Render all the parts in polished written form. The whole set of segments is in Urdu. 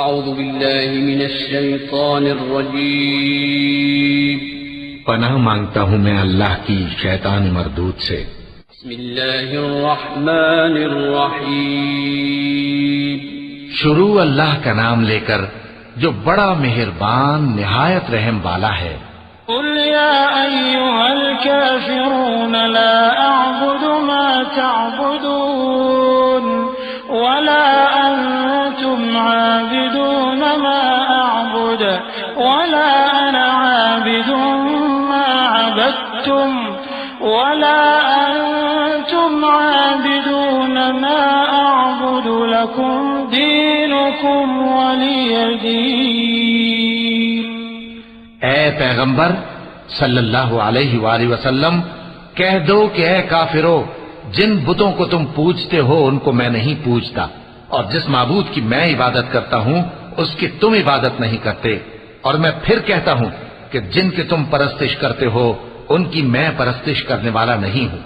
اعوذ باللہ من الشیطان الرجیم پناہ مانگتا ہوں میں اللہ کی شیطان مردود سے۔ بسم اللہ الرحمن الرحیم شروع اللہ کا نام لے کر جو بڑا مہربان نہایت رحم والا ہے۔ قل یا ایھا الکافرون لا اعبد ما تعبدون ولا انتم عابدون ما اعبد ولا انا عابد ما عبدتم ولا انتم عابدون ما اعبد لكم دينكم ولي دين۔ اے پیغمبر صلی اللہ علیہ وآلہ وسلم، کہہ دو کہ اے کافرو، جن بتوں کو تم پوجتے ہو ان کو میں نہیں پوجتا، اور جس معبود کی میں عبادت کرتا ہوں اس کی تم عبادت نہیں کرتے، اور میں پھر کہتا ہوں کہ جن کی تم پرستش کرتے ہو ان کی میں پرستش کرنے والا نہیں ہوں،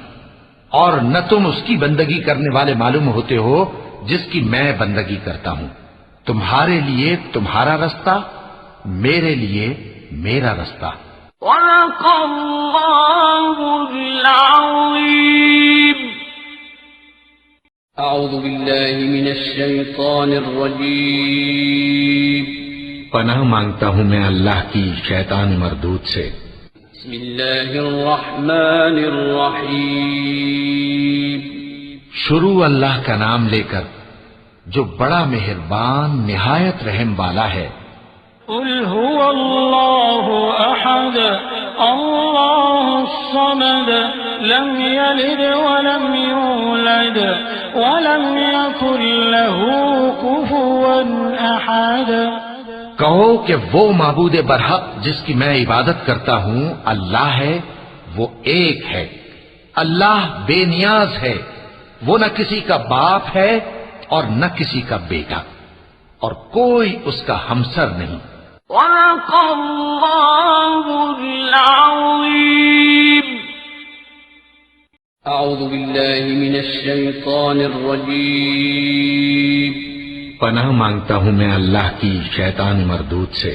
اور نہ تم اس کی بندگی کرنے والے معلوم ہوتے ہو جس کی میں بندگی کرتا ہوں۔ تمہارے لیے تمہارا رستہ، میرے لیے میرا رستہ۔ صدق اللہ العظیم۔ اعوذ باللہ من الشیطان الرجیم پناہ مانگتا ہوں میں اللہ کی شیطان مردود سے۔ بسم اللہ الرحمن الرحیم شروع اللہ کا نام لے کر جو بڑا مہربان نہایت رحم والا ہے۔ قل هو اللہ احد اللہ الصمد لم یلد ولم یولد ولم یکن له کفوا احد۔ کہو کہ وہ معبود برحق جس کی میں عبادت کرتا ہوں اللہ ہے، وہ ایک ہے، اللہ بے نیاز ہے، وہ نہ کسی کا باپ ہے اور نہ کسی کا بیٹا، اور کوئی اس کا ہمسر نہیں۔ صدق اللہ العظیم۔ اعوذ باللہ من الشیطان الرجیم پناہ مانگتا ہوں میں اللہ کی شیطان مردود سے۔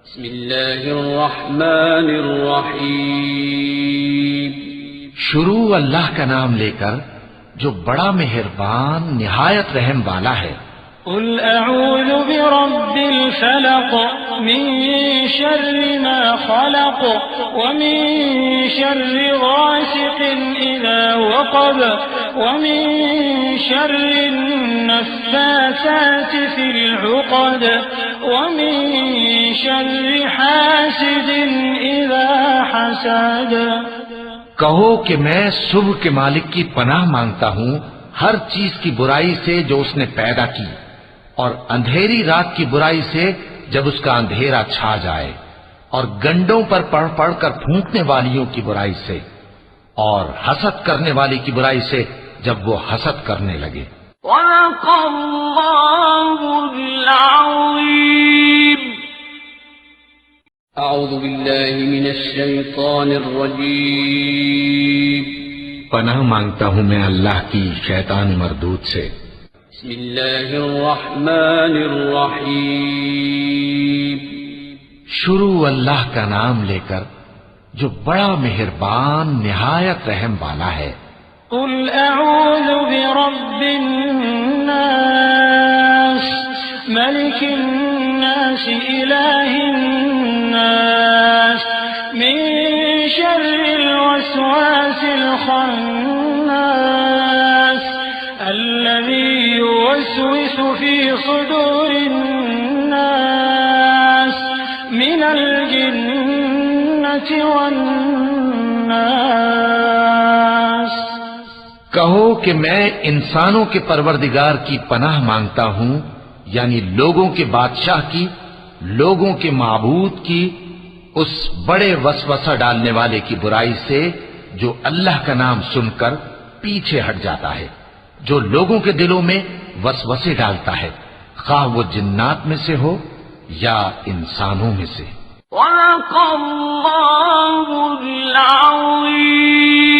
بسم اللہ الرحمن الرحیم شروع اللہ کا نام لے کر جو بڑا مہربان نہایت رحم والا ہے۔ قل اعوذ برب الفلق من شر ما خلق ومن شر غاسق اذا وقب ومن شر النفاثات في العقد ومن شر حاسد اذا حسد۔ کہو کہ میں صبح کے مالک کی پناہ مانگتا ہوں ہر چیز کی برائی سے جو اس نے پیدا کی، اور اندھیری رات کی برائی سے جب اس کا اندھیرا چھا جائے، اور گنڈوں پر پڑھ پڑھ کر پھونکنے والیوں کی برائی سے، اور حسد کرنے والی کی برائی سے جب وہ حسد کرنے لگے۔ صدق اللہ العظیم۔ اعوذ باللہ من الشیطان الرجیم پناہ مانگتا ہوں میں اللہ کی شیطان مردود سے۔ بسم اللہ الرحمن الرحیم شروع اللہ کا نام لے کر جو بڑا مہربان نہایت رحم والا ہے۔ قل اعوذ برب الناس ملک الناس الہ الناس من شر الوسواس الخناس الذي يوسوس في صدور الناس من الجنة والناس۔ کہو کہ میں انسانوں کے پروردگار کی پناہ مانگتا ہوں، یعنی لوگوں کے بادشاہ کی، لوگوں کے معبود کی، اس بڑے وسوسہ ڈالنے والے کی برائی سے جو اللہ کا نام سن کر پیچھے ہٹ جاتا ہے، جو لوگوں کے دلوں میں وسوسے ڈالتا ہے، خواہ وہ جنات میں سے ہو یا انسانوں میں سے۔ صدق اللہ العظیم۔